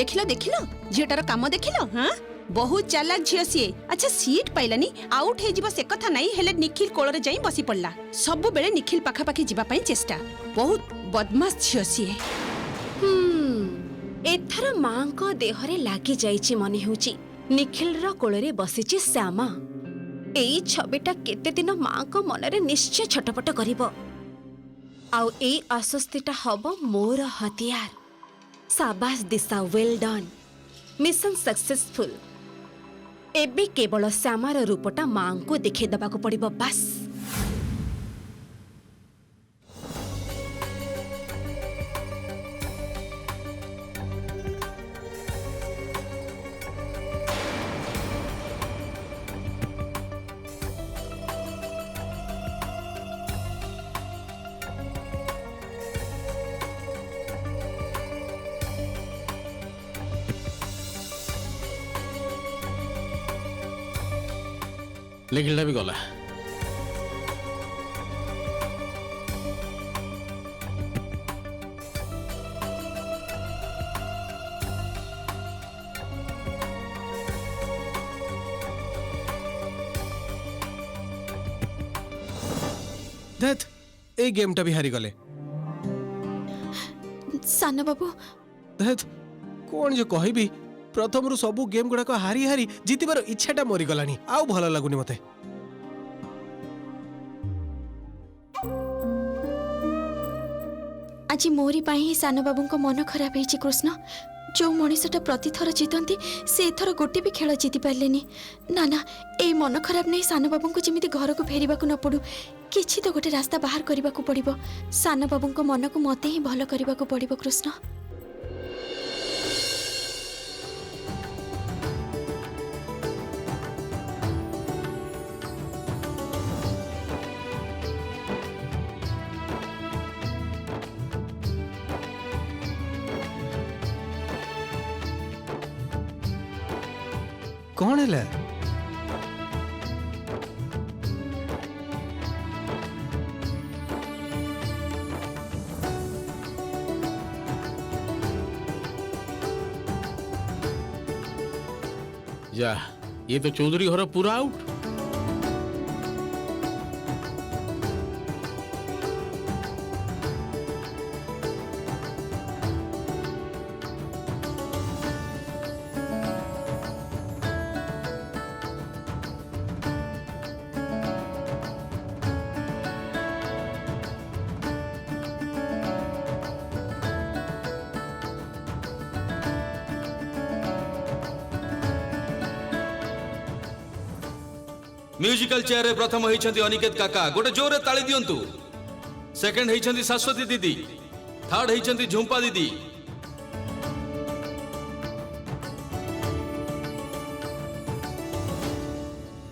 देखिलो देखिलो झीटार काम देखिलो। हाँ बहुत चालाक झील सी। अच्छा सीट पाइलानी आउट हे जीवा से कथा नहीं हेले निखिल कोल रे जाई बसी पड़ला। सब बेले निखिल पाखा पाखी जीवा पई चेष्टा। बहुत बदमाश झील सी। एथर मां को देहरे लागी जाईची मने होची। निखिल रो कोल रे बसीची श्यामा। एई छबिटा केते दिन मां को मन रे निश्चय छटपट करिवो। आउ एई आश्वस्तिटा हबो मोर हथियार। शाबाश दिशा, वेल डन, मिशन सक्सेसफुल। एबे केवल श्यामार रूपटा मां को देखे दबाको पड़िबो बस। निखिलटा भी गला। देख ए गेमटा भी हारी गले। साना बाबू देख कौन जो कहबी प्रथम रु सबु गेम गुडा को हारी हारी जीतिबार इच्छाटा मरी गलानी। आउ भल लागुनी मते। आज मोरी पाई साना बाबू को मन खराब है कृष्ण। जो मनीषटा प्रति थर जीतती से एथर गोटे भी खेल जीति पारे ना ना। ए मन खराब नहीं साना बाबू को जमी घर को फेर न पड़ू। किछि तो गोटे रास्ता बाहर करने को पड़ो। साना बाबू को मन को मते ही भल करने को पड़ो कृष्ण। कौन है? जा ये तो चौधरी घर पूरा आउट। म्यूजिकल चेयर रे प्रथम होइछंती अनिकेत काका। गोटे जोरे ताली दियंतु। सेकंड होइछंती शाश्वती दीदी। थर्ड होइछंती झुंपा दीदी।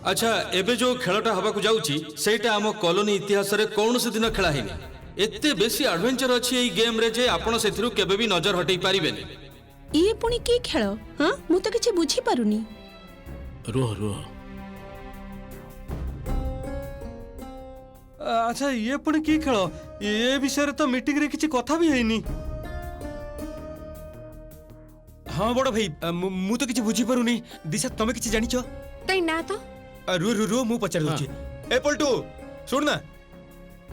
अच्छा एबे जो खेलटा हबा को जाउची सेटा हम कॉलोनी इतिहास रे कौन से दिन खेला हिनी। एते बेसी एडवेंचर अछि एई गेम रे जे आपण सेथिरु केबे भी नजर हटई पारिबेनी। ये पुणी की खेल? हाँ मु तो किछि बुझी पारुनी। रुह रुह। अच्छा ये पुणी की खेल? ये विषय तो मीटिंग रे किछि कथा भी हैनी। हाँ बड़ भाई मु तो किछि बुझी पारुनी। दिशा तमे किछि जानि छ? तई ना तो रु रु रु मु पचार दउछि। ए पलटू सुन ना।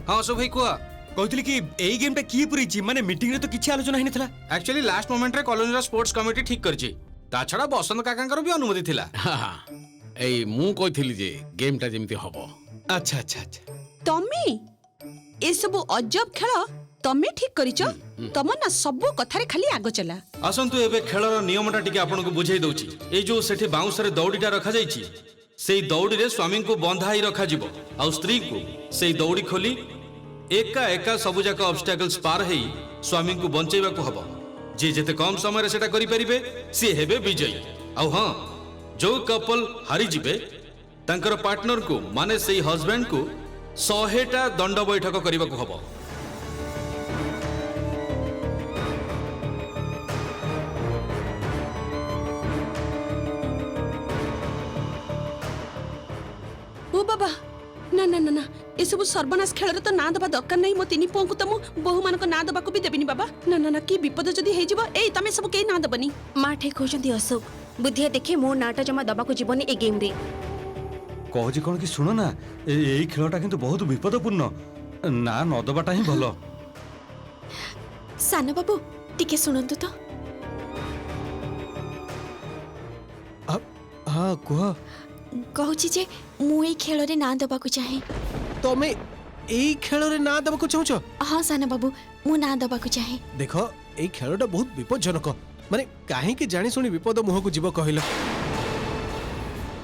हां सो भाई कुआ कहतली कि एई गेमटा की पुरी छी माने मीटिंग रे तो किछि आलोचना हैनी थला। एक्चुअली लास्ट मोमेंट रे कॉलोनी रा स्पोर्ट्स कमिटी ठीक करछि। ता छडा बसंत काकांकर भी अनुमति थिला। हां एई मु कहिथिली जे गेमटा जेमिति हबो। अच्छा अच्छा अच्छा तमे ए सब अजब खेल तमे ठीक करिच। तम ना सब कथा रे खाली आगो चला। आसंतु एबे खेलर नियमटा टिके आपनको बुझाई दउछि। ए जो सेठी बाउंस रे दौड़ीटा रखा जाईछि सेई दौड़ी रे स्वामी को बंधाई रखा जिवो आ स्त्री को सेई दौड़ी खोली एका एका सबु जाक ऑब्स्टैकल्स पार हेई स्वामी को बंचेबा को हबो। जे जेते कम समय रे सेटा करि परिबे से हेबे विजयी। आ हां जो कपल हारी जिबे तांकर पार्टनर को माने सेई हस्बैंड को 100टा दंड बैठक करने को हबो। ओ बाबा ना ना ना ना एसबु सर्वनाश खेल तो ना दबा दरकार नहीं। मो तीन पुओं को तो मु बहु मान ना दबाक भी देबिनी बाबा। ना ना ना कि विपद जदि हे जिवो एई तमे सब के ना दबनी। माँ ठीक होचंदी अशोक। बुद्धिया देखी मो नाटा जमा दबाको जीवनी ए गेम रे। कौजी कौन कि शुण ना यही खेलटा किंतु बहुत विपदपूर्ण ना न दबाटा ही भल। सानो बाबू टिके सुनंतु तो। हाँ कुह। कहूची जे मु ए खेल रे ना दबाकू चाहे। तमे एई खेल रे ना दबाकू चाहुछ? हाँ सानो बाबू मु ना दबाकू चाहे। देख एई खेलटा बहुत विपज्जनक। माने काहे कि जानी सुनी विपद मुह को जीव कहल।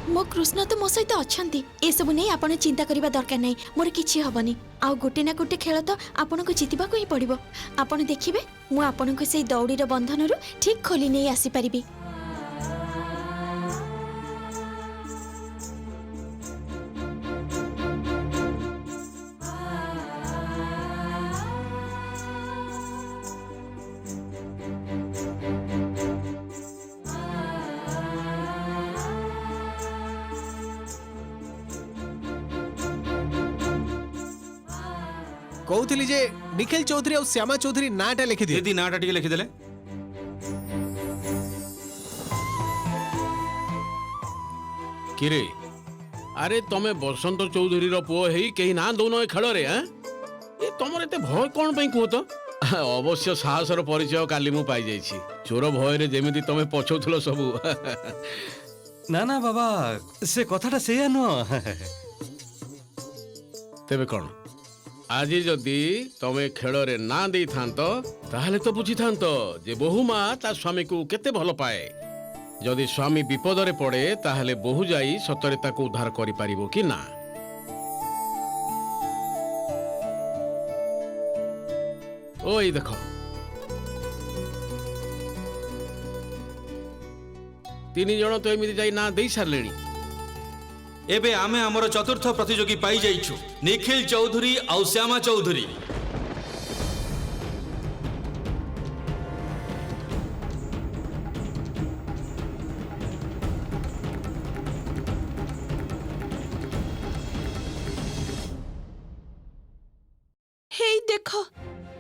मो कृष्ण तो मो सहित अछंती। ए सब नै आपण चिंता करिबा दरकार नै। मोर किछि हबनी। आ गोटे ना गोटे खेल तो आपण को जितिबा को ही पड़िबो। आपण देखिबे मु आपण को सेई दौड़ीर बंधनरु ठीक खोली नै आसी परिबी। कहूली जे निखिल चौधरी और श्यामा चौधरी नाटा लिखि दिए। यदि नाटा टिके लिखिदेले किरे अरे तमे बसंत चौधरी रो पुओ हेई केही ना दोनो ए खेल रे। हैं ए तमर एते भय कोन पई कुहो तो? अवश्य साहसर परिचय काली मु पाई जाईछि। चोर भय रे जेमिति तमे पछौथलो सबु। ना ना बाबा से कथाटा सेया न। तेबे कोन आज जदि तमे खेल रे ना देई थांतो ताहले तो बुझी थांतो जे बहु मां ता स्वामी को केते भल पाए। जदि स्वामी विपद रे पड़े ताहले बहु जाई सतरे ताको उद्धार करि पारिबो कि ना। ओई देखो तीन जण तो एमिति जाई ना देई सारलेनी। एबे आमे हमर चतुर्थ प्रतियोगी पाई जाइछु निखिल चौधरी और श्यामा चौधरी। हे देखो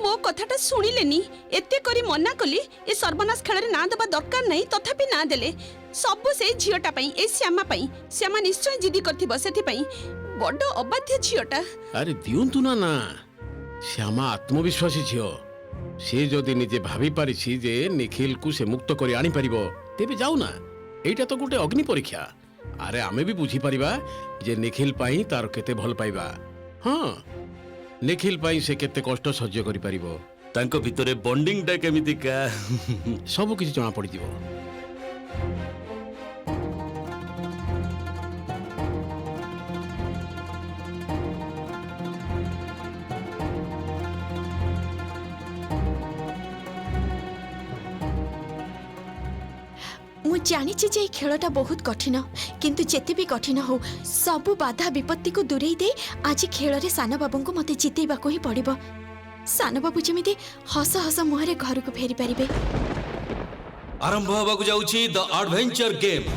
मो कथाटा सुनिलेनी। एते करी मना कली ए सर्वनाश खेल रे ना दबा दरकार नहीं तथापि ना देले। सब से झियोटा पई ए श्यामा पई। श्यामा निश्चय जिदी करथिबो सेथि पई बड्ड अबाध्य झियोटा। अरे दियंतु ना ना श्यामा आत्मविश्वासी झियो। से जदि निजे भाभी पारिछि जे निखिल को से मुक्त करी आनी परिबो तेबे जाऊ ना। एटा तो गोटे अग्नि परीक्षा। अरे आमे भी बुझी परिबा जे निखिल पई तार केते भल पाइबा। हां निखिल पई से केते कष्ट सह्य करि परिबो। तांको भितरे बॉन्डिंग टा केमिति का सब किछि जणा पड़ी जिवो। मु जानी जे खेलटा बहुत कठिन किंतु जेते भी कठिन हो सबु बाधा विपत्ति को दूरेई दे आज खेल रे सानो बाबू को मते जितेबा को ही पड़िबो। सानो बाबू जेमिति हस हस मुहरे घर को फेरी परिबे। आरंभ होबाकु जाउछि द एडवेंचर गेम।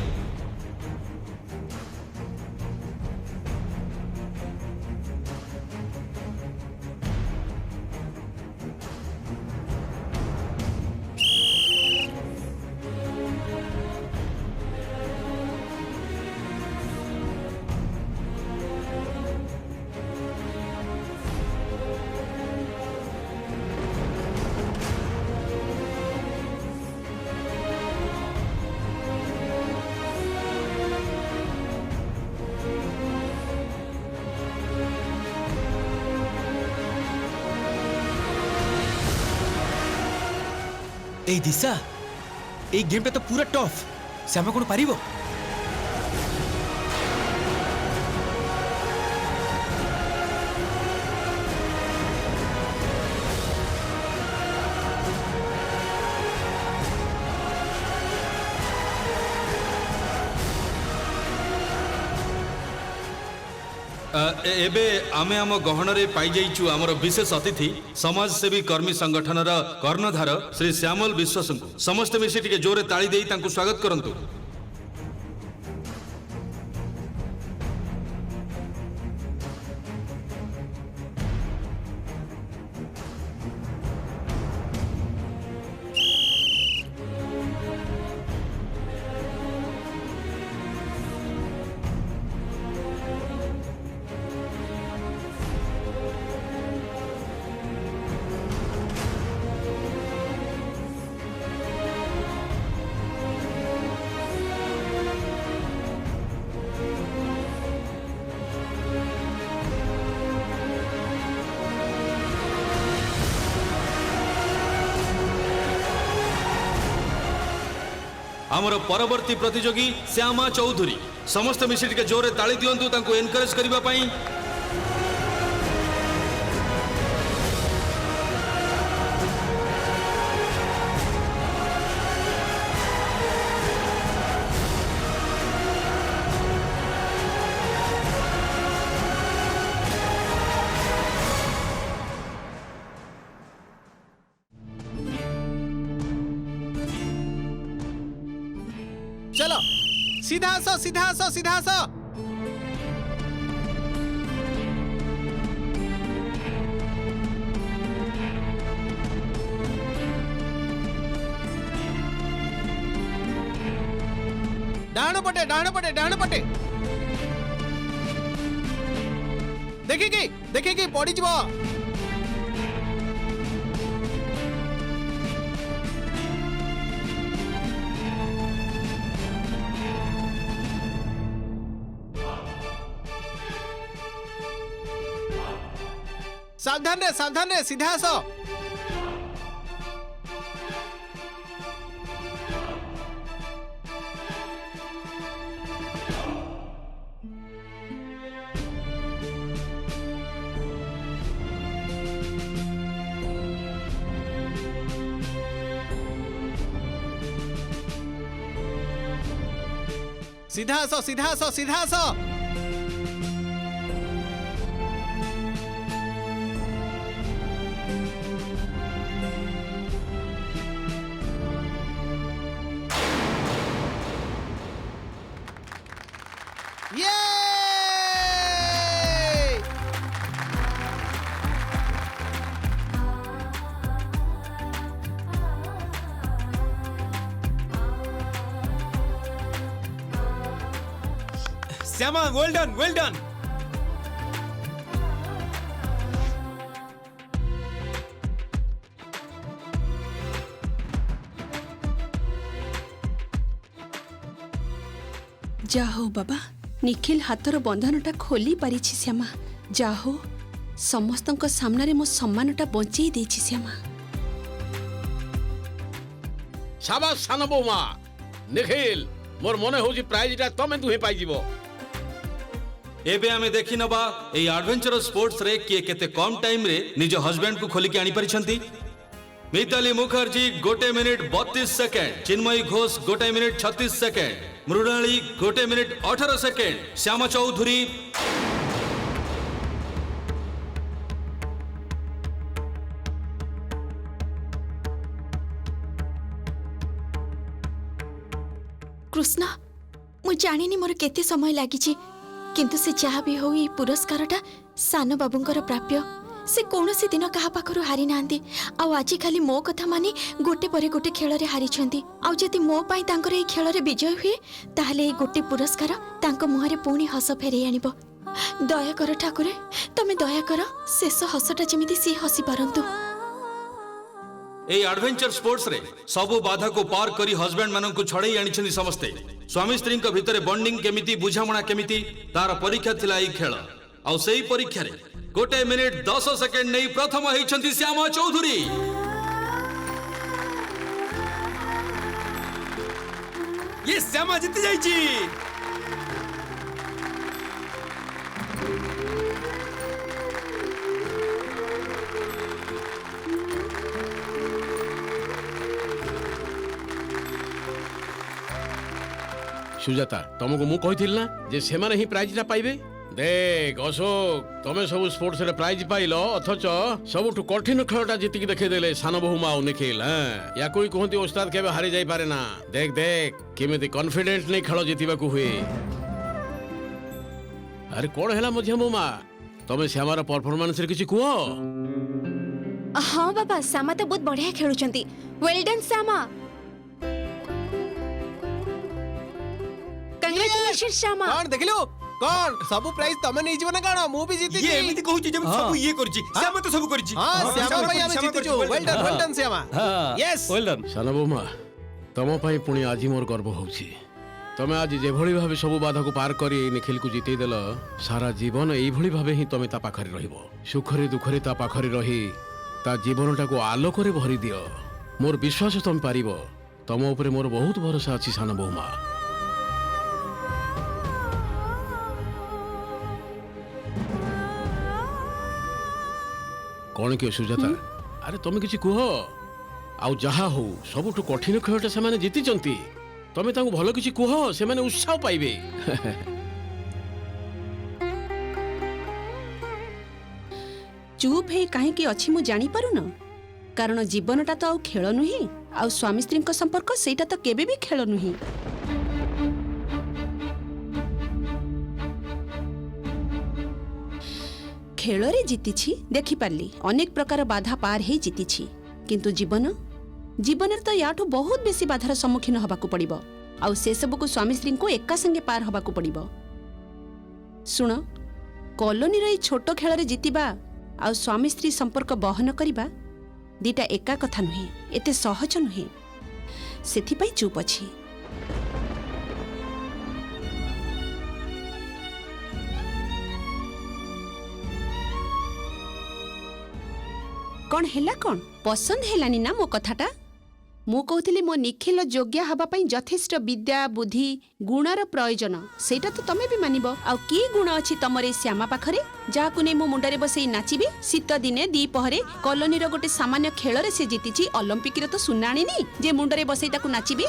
ए दिशा ए गेमटा तो पूरा टफ। श्यामा कोन पारिबो? एबे आमे आम गहनरे पाई जाइछु आमर विशेष अतिथि समाजसेवी कर्मी संगठनर कर्णधार श्री श्यामल विश्वासंकु। समस्त मिसी टिके जोरे ताली देई तांकु स्वागत करंतु। आमर परवर्ती प्रतियोगी श्यामा चौधुरी समस्त मिसी टिके जोरे ताली दियंतु तांको एनकरेज करबा पई। चलो सीधा आसो सीधा आसो सीधा आसो। डाण पटे डाण पटे डाण पटे। देखिए पड़ी जीवो। सावधान रे सीधा आसो। सीधा आसो सीधा आसो सीधा आसो। Shyama well done well done. जाहो बाबा निखिल हाथर बंधनटा खोली पारिछि श्यामा। जाहो समस्तଙ୍କ सामने मो सम्मानटा बंचेई देछि श्यामा। शाबाश सानो बोमा निखिल मोर मने होजी प्राइजटा तमे दुहे पाई जीवो। एबे आमे देखि नबा एई एडवेंचर स्पोर्ट्स रे किए केते कम टाइम रे निज हस्बैंड को खोली के आनी परिछंती। Mitali Mukherjee 1 minute 32 second, Chinmayi Ghosh 1 minute 36 second, Mrinali 1 minute 18 second, Shyama Chowdhury कृष्ण मु जानिनी मोर केते समय लागिछि किंतु से जहाँ भी हो ये पुरस्कारटा सान बाबूंकर प्राप्य। से कौनसी दिन कहा पाखरु हारी नांती आउ आज खाली मो कथा मानी गोटे परे गोटे खेल रे हारी छंती। आउ जति मो पाई तांकर ए खेल रे विजय हुए ताहले ए गोटे पुरस्कार तांको मुहरे पुणी हस फेरे आनिबो। दया कर ठाकुरे तमे दया कर शेष हसटा जेमिति सी हसी पारंतु। ए एडवेंचर स्पोर्ट्स रे सबु बाधा को पार करी हस्बैंड मानन को छड़ई आनिछनी समस्ते। स्वामी स्त्री को भितरे बॉन्डिंग केमिति बुझामणा केमिति तार परीक्षा थिला ई खेल। आउ सेही परीक्षा रे 1 मिनिट 10 सेकेंड नै प्रथम हेइछंती श्यामा चौधुरी। ये श्यामा जीत जाइछि। सुजाता तुमको मु कहिथिल ना जे सेमाने ही प्राइजटा पाइबे। देख अशोक तमे सब स्पोर्ट्स रे प्राइज पाइलो अथच सबुठु कठिन खेलटा जीतिकी देखे देले सान बहुमा और निखिल। या कोई कहती उस्ताद केबे हारी जाई पारे ना। देख देख केमिति कॉन्फिडेंट नै खेल जीतिबा को हुए। अरे कोन हैला मझे मुमा तमे श्यामार परफॉर्मेंस रे किछि कुओ। हाँ बाबा श्यामा तो बहुत बढ़िया खेलुचंती। Well done Shyama. Congratulation Shyama. कौन देखिलो कौन सब प्राइज तमे नै जीवन काण मु भी जीति ये एमिति कहूची जे सब ये करछि। श्यामा तो सब करछि। हां श्यामा भाई हम जीतिचु। Well done Shyama. Yes well done. सान बहुमा तम पई पुणी आज मोर गर्व होउछि। तमे आज जे भली भाबे सब बाधा को पार करी निखिल को जीते देल सारा जीवन एई भली भाबे ही तमे ता पाखरे रहिबो। सुखरे दुखरे ता पाखरे रही ता जीवनटा को आलोक रे भरी दियो। मोर विश्वास तुम पारिबो ତମ ଉପରେ ମୋର ବହୁତ ଭରସା ଅଛି ସାନ ବୋହୂମା। କଣ କି ସୁଜାତା, ଆରେ ତମେ କିଛି କୁହ। ଆଉ ଯାହା ହଉ ସବୁଠୁ କଠିନ ଖେଳଟା ସେମାନେ ଜିତିଛନ୍ତି। ତମେ ତାଙ୍କୁ ଭଲ କିଛି କୁହ, ସେମାନେ ଉତ୍ସାହ ପାଇବେ। ଚୁପ୍ ହେଇ କାହିଁକି ଅଛି ମୁଁ ଜାଣିପାରୁନ? କାରଣ ଜୀବନଟା ତ ଆଉ ଖେଳ ନୁହେଁ, ଆଉ ସ୍ୱାମୀ ସ୍ତ୍ରୀଙ୍କ ସମ୍ପର୍କ ସେଇଟା ତ କେବେ ବି ଖେଳ ନୁହେଁ। ଖେଳରେ ଜିତିଛି ଦେଖିପାରିଲି, ଅନେକ ପ୍ରକାର ବାଧା ପାର ହେଇ ଜିତିଛି। କିନ୍ତୁ ଜୀବନରେ ତ ୟାଠୁ ବହୁତ ବେଶୀ ବାଧାର ସମ୍ମୁଖୀନ ହେବାକୁ ପଡ଼ିବ। ଆଉ ସେସବୁକୁ ସ୍ୱାମୀ ସ୍ତ୍ରୀଙ୍କୁ ଏକା ସାଙ୍ଗେ ପାର ହେବାକୁ ପଡ଼ିବ। ଶୁଣ, କଲୋନୀର ଏଇ ଛୋଟ ଖେଳରେ ଜିତିବା ଆଉ ସ୍ୱାମୀ ସ୍ତ୍ରୀ ସମ୍ପର୍କ ବହନ କରିବା ଦିଟା ଏକା କଥା ନୁହେଁ, ଏତେ ସହଜ ନୁହେଁ। ସେଥିପାଇଁ ଚୁପ୍ ଅଛି। କଣ ହେଲା? କଣ ପସନ୍ଦ ହେଲାନି ନା ମୋ କଥାଟା? ମୁଁ କହୁଥିଲି ମୋ ନିଖିଲ ଯୋଗ୍ୟ ହେବା ପାଇଁ ଯଥେଷ୍ଟ ବିଦ୍ୟା ବୁଦ୍ଧି ଗୁଣର ପ୍ରୟୋଜନ। ସେଇଟା ତ ତମେ ବି ମାନିବ। ଆଉ କି ଗୁଣ ଅଛି ତମର ଏଇ ଶ୍ୟାମା ପାଖରେ, ଯାହାକୁ ନେଇ ମୋ ମୁଣ୍ଡରେ ବସେଇ ନାଚିବି? ଶୀତ ଦିନେ ଦ୍ୱିପହରେ କଲୋନୀର ଗୋଟେ ସାମାନ୍ୟ ଖେଳରେ ସେ ଜିତିଛି, ଅଲମ୍ପିକରେ ତ ସୁନା ଆଣିନି ଯେ ମୁଣ୍ଡରେ ବସେଇ ତାକୁ ନାଚିବି।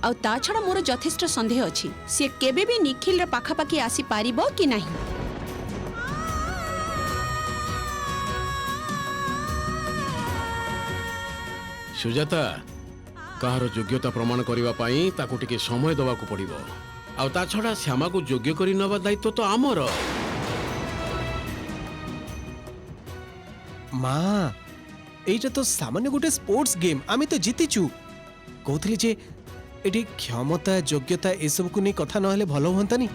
ଆଉ ତା ଛଡ଼ା ମୋର ଯଥେଷ୍ଟ ସନ୍ଦେହ ଅଛି, ସେ କେବେ ବି ନିଖିଲର ପାଖାପାଖି ଆସିପାରିବ କି ନାହିଁ। ସୁଜାତା, କାହାର ଯୋଗ୍ୟତା ପ୍ରମାଣ କରିବା ପାଇଁ ତାକୁ ଟିକେ ସମୟ ଦେବାକୁ ପଡ଼ିବ। ଆଉ ତା ଛଡ଼ା ଶ୍ୟାମାକୁ ଯୋଗ୍ୟ କରି ନେବା ଦାୟିତ୍ୱ ତ ଆମର। ମା, এইটা তো সামান্য গোটে স্পোর্টস গেম, আমি তো জিতিছু। কହୁଥିଲି যে এটি ক্ষমতা যোগ্যতা এসবুকু নেই কথা নহলে ভালো হন্তানি।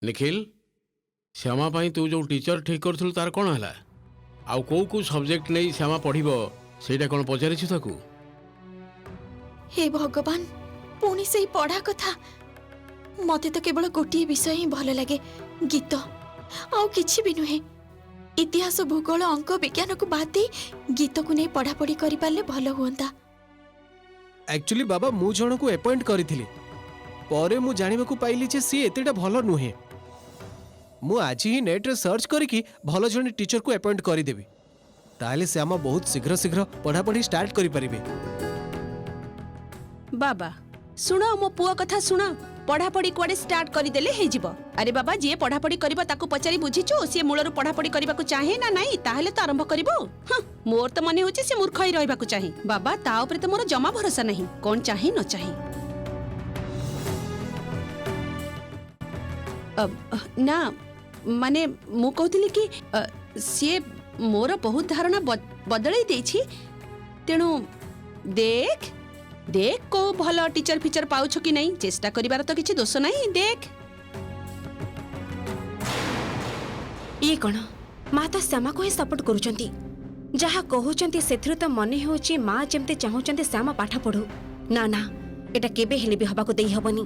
ନିଖିଲ, ଶ୍ୟାମା ପାଇଁ ତୁ ଯୋଉ ଟିଚର ଠିକ୍ କରୁଥିଲୁ ତାର କ'ଣ ହେଲା? ଆଉ କୋଉ କୋଉ ସବଜେକ୍ଟ ନେଇ ଶ୍ୟାମା ପଢ଼ିବ ସେଇଟା କ'ଣ ପଚାରିଛୁ ତାକୁ? ହେ ଭଗବାନ, ପୁଣି ସେଇ ପଢ଼ା କଥା। ମତେ ତ କେବଳ ଗୋଟିଏ ବିଷୟ ହିଁ ଭଲ ଲାଗେ, ଗୀତ। ଆଉ କିଛି ବି ନୁହେଁ। ଇତିହାସ, ଭୂଗୋଳ, ଅଙ୍କ, ବିଜ୍ଞାନକୁ ବାଦ ଦେଇ ଗୀତକୁ ନେଇ ପଢ଼ାପଢ଼ି କରିପାରିଲେ ଭଲ ହୁଅନ୍ତା। एक्चुअली बाबा मु जणको अपॉइंट करिथिली, परे मु जानिबाकू पाइली जे सी एतेटा भलो नुहे। मु आज ही नेट रे सर्च करिकी भलो जणे टीचर को अपॉइंट करि देबी। ताले से आमा बहुत शीघ्र शीघ्र पढ़ा पढ़ी स्टार्ट करि परिबे। बाबा सुनो, मो पुआ कथा सुनो। पढ़ापढ़ी कुआडे स्टार्ट करदेले हे जीव। अरे बाबा, जी पढ़ापढ़ी करिबो ताकू पचारि बुझिछु सी मूलर पढ़ापढ़ी करबाकू चाहे ना नहीं, ताहले तो आरंभ करिबो। हां, मोर तो मने होची से मूर्ख ही रहबाकू चाहे। बाबा ता ऊपर तो मोर जमा भरोसा नहीं, कोन चाहे न चाहे। ना माने मु कहतिली कि सी मोर बहुत धारणा बदलाई देछि। तेणु देख देख को भलो टीचर फीचर पाउछ कि नहीं, चेष्टा करिवार तो किछि दोष नहीं। देख ये कौन माँ तो श्यामा को ही सपोर्ट करुचंती। जहाँ कहउचंती सेथरु तो मने होची माँ जेमते चाहुचंती श्यामा पाठ पढ़ू। ना ना, एटा केबे हेले भी हबाको देई हबनी।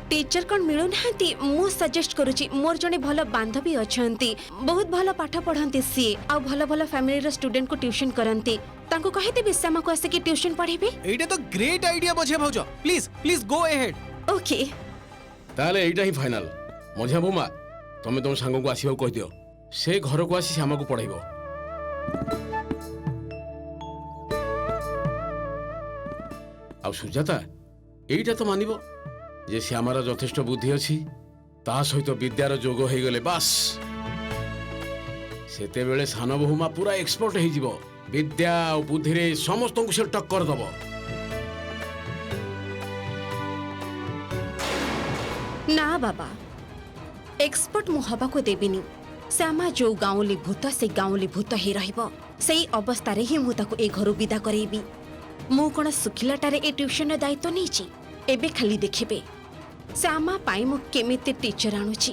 टीचर कौन मिलू नांती, मु सजेस्ट करूची। मोर जने भलो बांधवी अछंती, बहुत भलो पाठ पढ़ंती सी, आ भलो भलो फैमिली रो स्टूडेंट को ट्यूशन करंती। तांको कहि देबे श्यामा को आसे कि ट्यूशन पढ़ेबे। एटा तो ग्रेट आइडिया मझे भाउज। Please please go ahead. Okay, ताहले एइटा ही फाइनल। मझिया बोमा, तमे तुम सांग को आसीबा कहि दियो, से घर को आसी श्यामा को पढ़ाइबो। आ सुजाता, एइटा तो मानिबो जे श्यामार यथेष्ट बुद्धि अच्छी, ता सहित विद्यार जोग हो गले बास सेते बेले सान बहुमा पूरा एक्सपर्ट हो जिवो। विद्या और बुद्धि रे समस्त को से टक्कर दब। ना बाबा, एक्सपर्ट मु हबा को देबिनी। श्यामा जो गाँवली भूत से गाँवली भूत ही रहिबो। सेई अवस्था रे ही मु ताको ए घरु विदा करेबी। मु कोन सुखिलाटारे ए ट्यूशन रे दायित्व नैची। एबे खाली देखिबे श्यामा पाई मु केमिति टीचर आणुची।